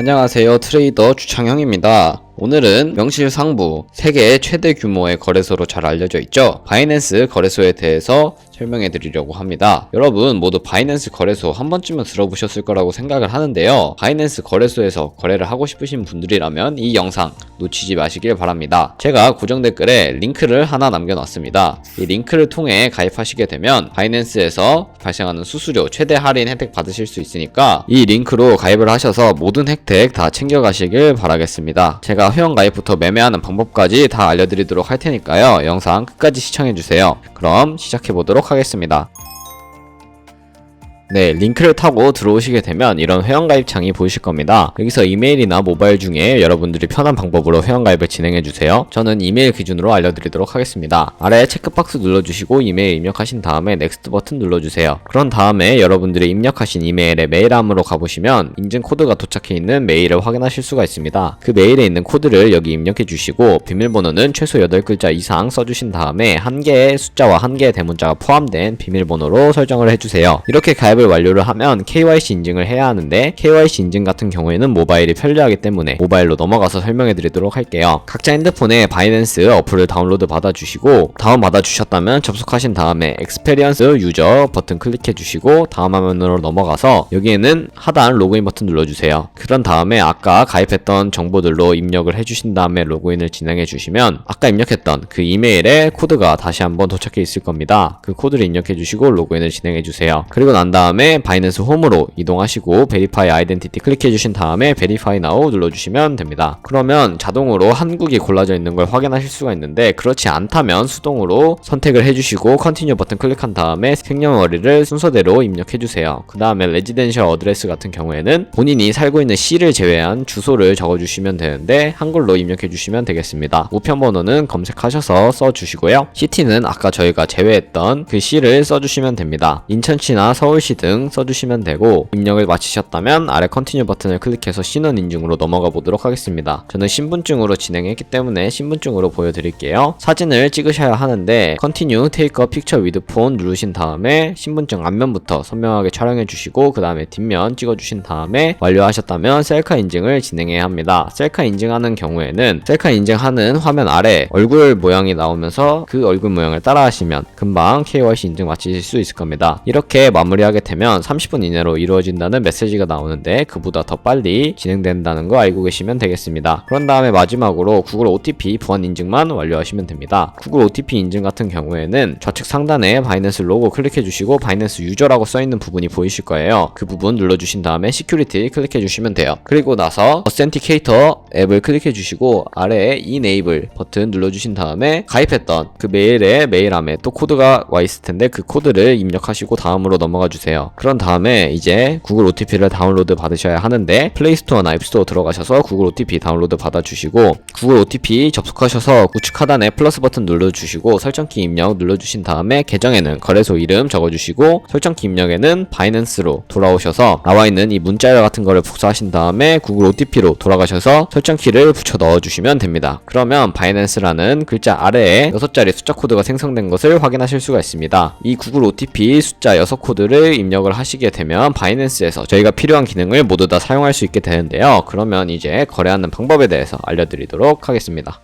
안녕하세요. 트레이더 주창형입니다. 오늘은 명실상부 세계 최대 규모의 거래소로 잘 알려져 있죠. 바이낸스 거래소에 대해서 설명해 드리려고 합니다. 여러분 모두 바이낸스 거래소 한 번쯤은 들어보셨을 거라고 생각을 하는데요. 바이낸스 거래소에서 거래를 하고 싶으신 분들이라면 이 영상 놓치지 마시길 바랍니다. 제가 고정 댓글에 링크를 하나 남겨놨습니다. 이 링크를 통해 가입하시게 되면 바이낸스에서 발생하는 수수료 최대 할인 혜택 받으실 수 있으니까 이 링크로 가입을 하셔서 모든 혜택 다 챙겨가시길 바라겠습니다. 제가 회원 가입부터 매매하는 방법까지 다 알려드리도록 할 테니까요. 영상 끝까지 시청해주세요. 그럼 시작해보도록 하겠습니다. 네, 링크를 타고 들어오시게 되면 이런 회원가입 창이 보이실 겁니다. 여기서 이메일이나 모바일 중에 여러분들이 편한 방법으로 회원가입을 진행해주세요. 저는 이메일 기준으로 알려드리도록 하겠습니다. 아래 체크박스 눌러주시고 이메일 입력하신 다음에 넥스트 버튼 눌러주세요. 그런 다음에 여러분들이 입력하신 이메일에 메일함으로 가보시면 인증 코드가 도착해 있는 메일을 확인하실 수가 있습니다. 그 메일에 있는 코드를 여기 입력해 주시고 비밀번호는 최소 8글자 이상 써주신 다음에 한 개의 숫자와 한 개의 대문자가 포함된 비밀번호로 설정을 해주세요. 이렇게 가입을 완료를 하면 KYC 인증을 해야 하는데 KYC 인증 같은 경우에는 모바일이 편리하기 때문에 모바일로 넘어가서 설명해 드리도록 할게요. 각자 핸드폰에 바이낸스 어플을 다운로드 받아주시고 다운받아 주셨다면 접속하신 다음에 experience 유저 버튼 클릭해 주시고 다음 화면으로 넘어가서 여기에는 하단 로그인 버튼 눌러주세요. 그런 다음에 아까 가입했던 정보들로 입력을 해주신 다음에 로그인을 진행해 주시면 아까 입력했던 그 이메일에 코드가 다시 한번 도착해 있을 겁니다. 그 코드를 입력해 주시고 로그인을 진행해 주세요. 그리고 난 다음에 바이낸스 홈으로 이동하시고 베리파이 아이덴티티 클릭해 주신 다음에 베리파이 나우 눌러주시면 됩니다. 그러면 자동으로 한국이 골라져 있는 걸 확인하실 수가 있는데 그렇지 않다면 수동으로 선택을 해주시고 컨티뉴 버튼 클릭한 다음에 생년월일을 순서대로 입력해 주세요. 그 다음에 레지덴셜 어드레스 같은 경우에는 본인이 살고 있는 시를 제외한 주소를 적어주시면 되는데 한글로 입력해 주시면 되겠습니다. 우편번호는 검색하셔서 써주시고요. 시티는 아까 저희가 제외했던 그 시를 써주시면 됩니다. 인천시나 서울시 등 써주시면 되고 입력을 마치셨다면 아래 컨티뉴 버튼을 클릭해서 신원 인증으로 넘어가 보도록 하겠습니다. 저는 신분증으로 진행했기 때문에 신분증으로 보여드릴게요. 사진을 찍으셔야 하는데 컨티뉴 테이크 어 픽처 위드 폰 누르신 다음에 신분증 앞면부터 선명하게 촬영해 주시고 그 다음에 뒷면 찍어 주신 다음에 완료하셨다면 셀카 인증을 진행해야 합니다. 셀카 인증하는 경우에는 셀카 인증하는 화면 아래 얼굴 모양이 나오면서 그 얼굴 모양을 따라 하시면 금방 KYC 인증 마치실 수 있을 겁니다. 이렇게 마무리하게 되면 30분 이내로 이루어진다는 메시지가 나오는데 그보다 더 빨리 진행된다는 거 알고 계시면 되겠습니다. 그런 다음에 마지막으로 구글 OTP 보안 인증만 완료하시면 됩니다. 구글 OTP 인증 같은 경우에는 좌측 상단에 바이낸스 로고 클릭해 주시고 바이낸스 유저라고 써있는 부분이 보이실 거예요. 그 부분 눌러주신 다음에 시큐리티 클릭해 주시면 돼요. 그리고 나서 어센티케이터 앱을 클릭해 주시고 아래에 이네이블 버튼 눌러주신 다음에 가입했던 그 메일에 메일함에 또 코드가 와 있을 텐데 그 코드를 입력하시고 다음으로 넘어가 주세요. 그런 다음에 이제 구글 OTP를 다운로드 받으셔야 하는데 플레이스토어나 앱스토어 들어가셔서 구글 OTP 다운로드 받아주시고 구글 OTP 접속하셔서 우측 하단에 플러스 버튼 눌러주시고 설정키 입력 눌러주신 다음에 계정에는 거래소 이름 적어주시고 설정키 입력에는 바이낸스로 돌아오셔서 나와있는 이 문자 같은 거를 복사하신 다음에 구글 OTP로 돌아가셔서 설정키를 붙여 넣어주시면 됩니다. 그러면 바이낸스라는 글자 아래에 6자리 숫자 코드가 생성된 것을 확인하실 수가 있습니다. 이 구글 OTP 숫자 6코드를 입력을 하시게 되면 바이낸스에서 저희가 필요한 기능을 모두 다 사용할 수 있게 되는데요. 그러면 이제 거래하는 방법에 대해서 알려드리도록 하겠습니다.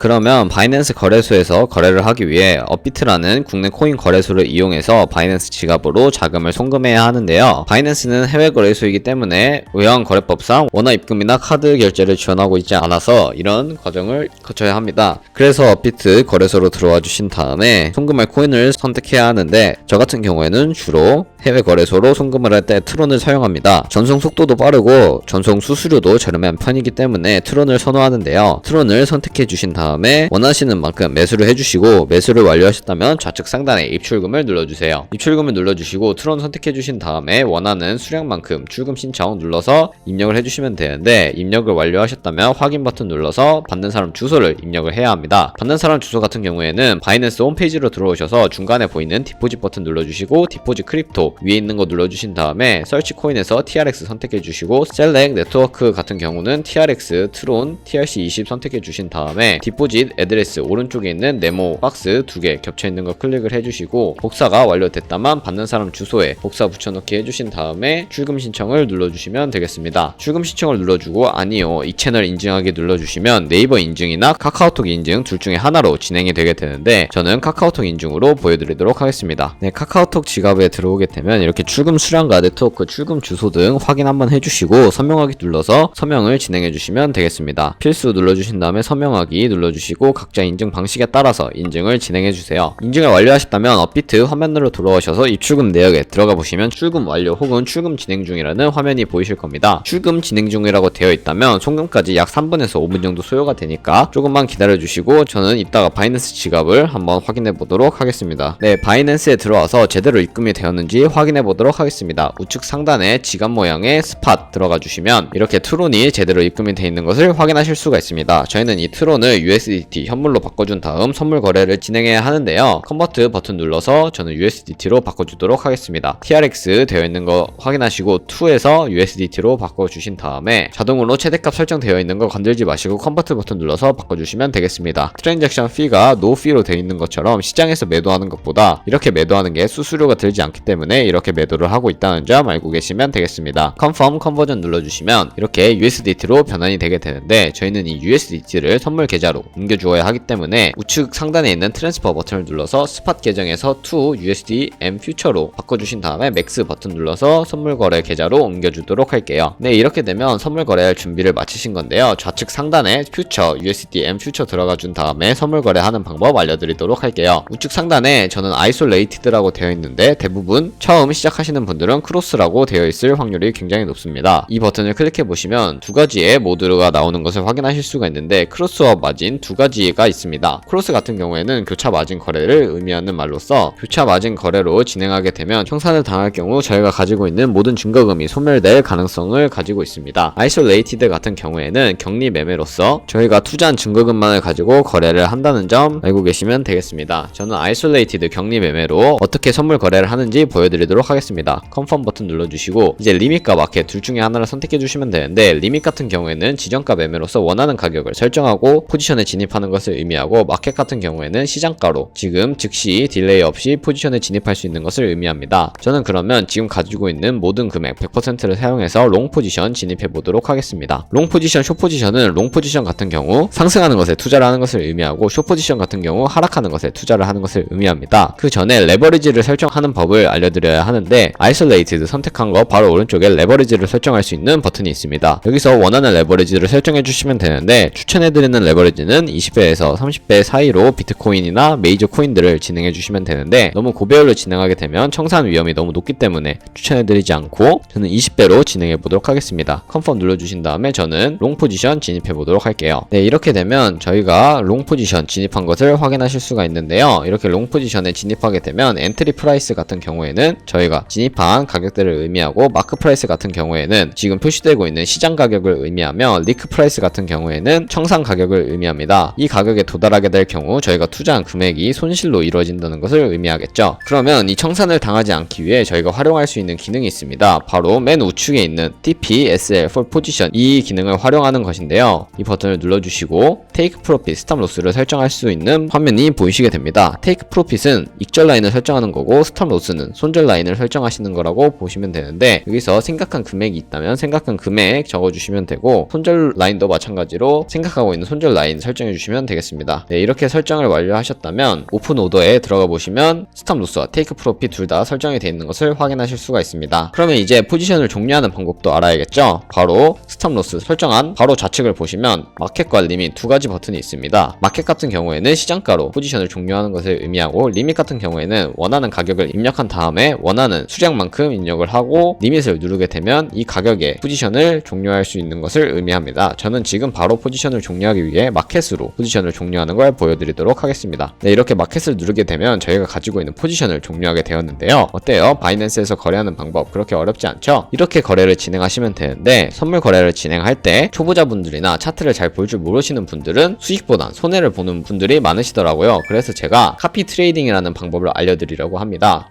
그러면 바이낸스 거래소에서 거래를 하기 위해 업비트라는 국내 코인 거래소를 이용해서 바이낸스 지갑으로 자금을 송금해야 하는데요. 바이낸스는 해외 거래소이기 때문에 외환 거래법상 원화 입금이나 카드 결제를 지원하고 있지 않아서 이런 과정을 거쳐야 합니다. 그래서 업비트 거래소로 들어와 주신 다음에 송금할 코인을 선택해야 하는데 저 같은 경우에는 주로 해외 거래소로 송금을 할 때 트론을 사용합니다. 전송 속도도 빠르고 전송 수수료도 저렴한 편이기 때문에 트론을 선호하는데요. 트론을 선택해 주신 다음에 원하시는 만큼 매수를 해주시고 매수를 완료하셨다면 좌측 상단에 입출금을 눌러주세요. 입출금을 눌러주시고 트론 선택해 주신 다음에 원하는 수량만큼 출금 신청 눌러서 입력을 해주시면 되는데 입력을 완료하셨다면 확인 버튼 눌러서 받는 사람 주소를 입력을 해야 합니다. 받는 사람 주소 같은 경우에는 바이낸스 홈페이지로 들어오셔서 중간에 보이는 디포짓 버튼 눌러주시고 디포짓 크립토 위에 있는 거 눌러주신 다음에 서치 코인에서 TRX 선택해 주시고 셀렉 네트워크 같은 경우는 TRX, 트론, TRC20 선택해 주신 다음에 디포짓 디포짓 애드레스 오른쪽에 있는 네모 박스 2개 겹쳐있는 거 클릭을 해주시고 복사가 완료됐다만 받는 사람 주소에 복사 붙여넣기 해주신 다음에 출금 신청을 눌러주시면 되겠습니다. 출금 신청을 눌러주고 아니요 이 채널 인증하기 눌러주시면 네이버 인증이나 카카오톡 인증 둘 중에 하나로 진행이 되게 되는데 저는 카카오톡 인증으로 보여드리도록 하겠습니다. 네, 카카오톡 지갑에 들어오게 되면 이렇게 출금 수량과 네트워크 출금 주소 등 확인 한번 해주시고 서명하기 눌러서 서명을 진행해주시면 되겠습니다. 필수 눌러주신 다음에 서명하기 눌러주시고 각자 인증 방식에 따라서 인증을 진행해주세요. 인증을 완료하셨다면 업비트 화면으로 돌아오셔서 입출금 내역에 들어가 보시면 출금 완료 혹은 출금 진행 중이라는 화면이 보이실 겁니다. 출금 진행 중이라고 되어 있다면 송금까지 약 3분에서 5분 정도 소요가 되니까 조금만 기다려주시고 저는 이따가 바이낸스 지갑을 한번 확인해 보도록 하겠습니다. 네, 바이낸스에 들어와서 제대로 입금이 되었는지 확인해 보도록 하겠습니다. 우측 상단에 지갑 모양의 스팟 들어가 주시면 이렇게 트론이 제대로 입금이 되어 있는 것을 확인하실 수가 있습니다. 저희는 이 트론을 USDT 현물로 바꿔준 다음 선물 거래를 진행해야 하는데요. 컨버트 버튼 눌러서 저는 USDT로 바꿔주도록 하겠습니다. TRX 되어 있는 거 확인하시고 2에서 USDT로 바꿔주신 다음에 자동으로 최대값 설정되어 있는 거 건들지 마시고 컨버트 버튼 눌러서 바꿔주시면 되겠습니다. 트랜잭션 피가 노 피로 되어 있는 것처럼 시장에서 매도하는 것보다 이렇게 매도하는 게 수수료가 들지 않기 때문에 이렇게 매도를 하고 있다는 점 알고 계시면 되겠습니다. 컨펌 컨버전 눌러주시면 이렇게 USDT로 변환이 되게 되는데 저희는 이 USDT를 선물 계좌로 옮겨주어야 하기 때문에 우측 상단에 있는 트랜스퍼 버튼을 눌러서 스팟 계정에서 to USDM 퓨처로 바꿔주신 다음에 맥스 버튼 눌러서 선물 거래 계좌로 옮겨주도록 할게요. 네, 이렇게 되면 선물 거래할 준비를 마치신 건데요. 좌측 상단에 퓨처 USDM 퓨처 들어가 준 다음에 선물 거래하는 방법 알려드리도록 할게요. 우측 상단에 저는 아이솔레이티드라고 되어 있는데 대부분 처음 시작하시는 분들은 크로스라고 되어 있을 확률이 굉장히 높습니다. 이 버튼을 클릭해 보시면 두 가지의 모드가 나오는 것을 확인하실 수가 있는데 크로스와 마진 두 가지가 있습니다. 크로스 같은 경우에는 교차 마진 거래를 의미하는 말로써 교차 마진 거래로 진행하게 되면 청산을 당할 경우 저희가 가지고 있는 모든 증거금이 소멸될 가능성을 가지고 있습니다. 아이솔레이티드 같은 경우에는 격리 매매로서 저희가 투자한 증거금만을 가지고 거래를 한다는 점 알고 계시면 되겠습니다. 저는 아이솔레이티드 격리 매매로 어떻게 선물 거래를 하는지 보여드리도록 하겠습니다. 컨펌 버튼 눌러주시고 이제 리밋과 마켓 둘 중에 하나를 선택해 주시면 되는데 리밋 같은 경우에는 지정가 매매로서 원하는 가격을 설정하고 포지션에 진입하는 것을 의미하고 마켓 같은 경우에는 시장가로 지금 즉시 딜레이 없이 포지션에 진입할 수 있는 것을 의미합니다. 저는 그러면 지금 가지고 있는 모든 금액 100%를 사용해서 롱 포지션 진입해 보도록 하겠습니다. 롱 포지션, 숏 포지션은 롱 포지션 같은 경우 상승하는 것에 투자를 하는 것을 의미하고 숏 포지션 같은 경우 하락하는 것에 투자를 하는 것을 의미합니다. 그 전에 레버리지를 설정하는 법을 알려드려야 하는데 아이솔레이티드 선택한 거 바로 오른쪽에 레버리지를 설정할 수 있는 버튼이 있습니다. 여기서 원하는 레버리지를 설정해 주시면 되는데 추천해드리는 레버리지는 20배에서 30배 사이로 비트코인이나 메이저 코인들을 진행해 주시면 되는데 너무 고배율로 진행하게 되면 청산 위험이 너무 높기 때문에 추천해드리지 않고 저는 20배로 진행해 보도록 하겠습니다. 컨펌 눌러주신 다음에 저는 롱 포지션 진입해 보도록 할게요. 네, 이렇게 되면 저희가 롱 포지션 진입한 것을 확인하실 수가 있는데요. 이렇게 롱 포지션에 진입하게 되면 엔트리 프라이스 같은 경우에는 저희가 진입한 가격대를 의미하고 마크 프라이스 같은 경우에는 지금 표시되고 있는 시장 가격을 의미하며 리크 프라이스 같은 경우에는 청산 가격을 의미합니다. 이 가격에 도달하게 될 경우 저희가 투자한 금액이 손실로 이루어진다는 것을 의미하겠죠. 그러면 이 청산을 당하지 않기 위해 저희가 활용할 수 있는 기능이 있습니다. 바로 맨 우측에 있는 TP/SL for Position 이 기능을 활용하는 것인데요. 이 버튼을 눌러주시고 Take Profit, Stop Loss를 설정할 수 있는 화면이 보이시게 됩니다. Take Profit은 익절 라인을 설정하는 거고 Stop Loss는 손절 라인을 설정하시는 거라고 보시면 되는데 여기서 생각한 금액이 있다면 생각한 금액 적어주시면 되고 손절 라인도 마찬가지로 생각하고 있는 손절 라인 설정해 주시면 되겠습니다. 네, 이렇게 설정을 완료하셨다면 오픈 오더에 들어가 보시면 스탑 로스와 테이크 프로핏 둘 다 설정이 되어 있는 것을 확인하실 수가 있습니다. 그러면 이제 포지션을 종료하는 방법도 알아야겠죠? 바로 스탑 로스 설정한 바로 좌측을 보시면 마켓과 리밋 두 가지 버튼이 있습니다. 마켓 같은 경우에는 시장가로 포지션을 종료하는 것을 의미하고 리밋 같은 경우에는 원하는 가격을 입력한 다음에 원하는 수량만큼 입력을 하고 리밋을 누르게 되면 이 가격에 포지션을 종료할 수 있는 것을 의미합니다. 저는 지금 바로 포지션을 종료하기 위해 마켓으로 포지션을 종료하는 걸 보여드리도록 하겠습니다. 네, 이렇게 마켓을 누르게 되면 저희가 가지고 있는 포지션을 종료하게 되었는데요. 어때요? 바이낸스에서 거래하는 방법 그렇게 어렵지 않죠? 이렇게 거래를 진행하시면 되는데 선물 거래를 진행할 때 초보자분들이나 차트를 잘 볼 줄 모르시는 분들은 수익보단 손해를 보는 분들이 많으시더라고요. 그래서 제가 카피 트레이딩이라는 방법을 알려드리려고 합니다.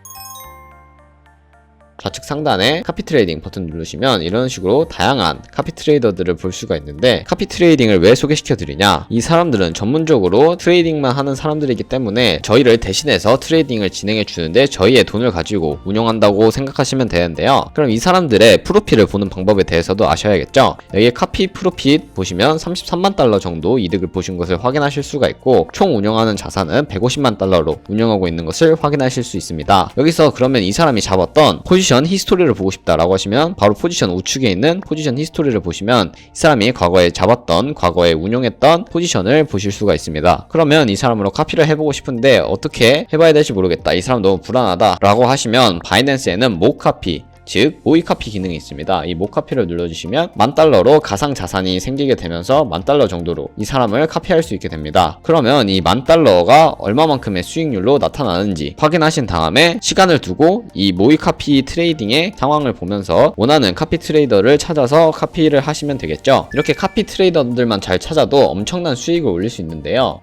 좌측 상단에 카피 트레이딩 버튼 누르시면 이런 식으로 다양한 카피 트레이더들을 볼 수가 있는데, 카피 트레이딩을 왜 소개시켜 드리냐, 이 사람들은 전문적으로 트레이딩만 하는 사람들이기 때문에 저희를 대신해서 트레이딩을 진행해 주는데 저희의 돈을 가지고 운영한다고 생각하시면 되는데요. 그럼 이 사람들의 프로필을 보는 방법에 대해서도 아셔야겠죠. 여기에 카피 프로핏 보시면 33만 달러 정도 이득을 보신 것을 확인하실 수가 있고, 총 운영하는 자산은 150만 달러로 운영하고 있는 것을 확인하실 수 있습니다. 여기서 그러면 이 사람이 잡았던 포지션 히스토리를 보고 싶다라고 하시면 바로 포지션 우측에 있는 포지션 히스토리를 보시면 이 사람이 과거에 잡았던, 과거에 운용했던 포지션을 보실 수가 있습니다. 그러면 이 사람으로 카피를 해보고 싶은데 어떻게 해봐야 될지 모르겠다, 이 사람 너무 불안하다 라고 하시면 바이낸스에는 모카피, 즉 모이카피 기능이 있습니다. 이 모카피를 눌러주시면 10,000달러로 가상 자산이 생기게 되면서 10,000달러 정도로 이 사람을 카피할 수 있게 됩니다. 그러면 이 10,000달러가 얼마만큼의 수익률로 나타나는지 확인하신 다음에 시간을 두고 이 모이카피 트레이딩의 상황을 보면서 원하는 카피 트레이더를 찾아서 카피를 하시면 되겠죠. 이렇게 카피 트레이더들만 잘 찾아도 엄청난 수익을 올릴 수 있는데요.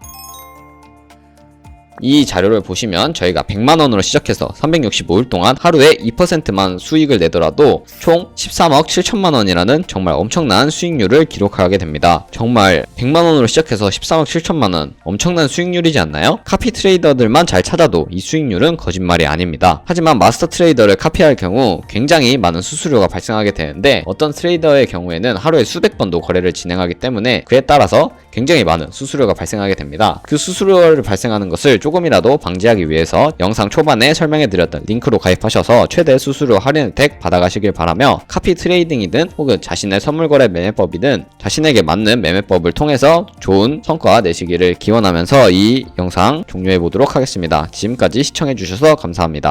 이 자료를 보시면 저희가 100만원으로 시작해서 365일 동안 하루에 2%만 수익을 내더라도 총 13억 7천만원이라는 정말 엄청난 수익률을 기록하게 됩니다. 정말 100만원으로 시작해서 13억 7천만원, 엄청난 수익률이지 않나요? 카피 트레이더들만 잘 찾아도 이 수익률은 거짓말이 아닙니다. 하지만 마스터 트레이더를 카피할 경우 굉장히 많은 수수료가 발생하게 되는데, 어떤 트레이더의 경우에는 하루에 수백 번도 거래를 진행하기 때문에 그에 따라서 굉장히 많은 수수료가 발생하게 됩니다. 그 수수료를 발생하는 것을 조금이라도 방지하기 위해서 영상 초반에 설명해드렸던 링크로 가입하셔서 최대 수수료 할인 혜택 받아가시길 바라며, 카피 트레이딩이든 혹은 자신의 선물거래 매매법이든 자신에게 맞는 매매법을 통해서 좋은 성과 내시기를 기원하면서 이 영상 종료해보도록 하겠습니다. 지금까지 시청해주셔서 감사합니다.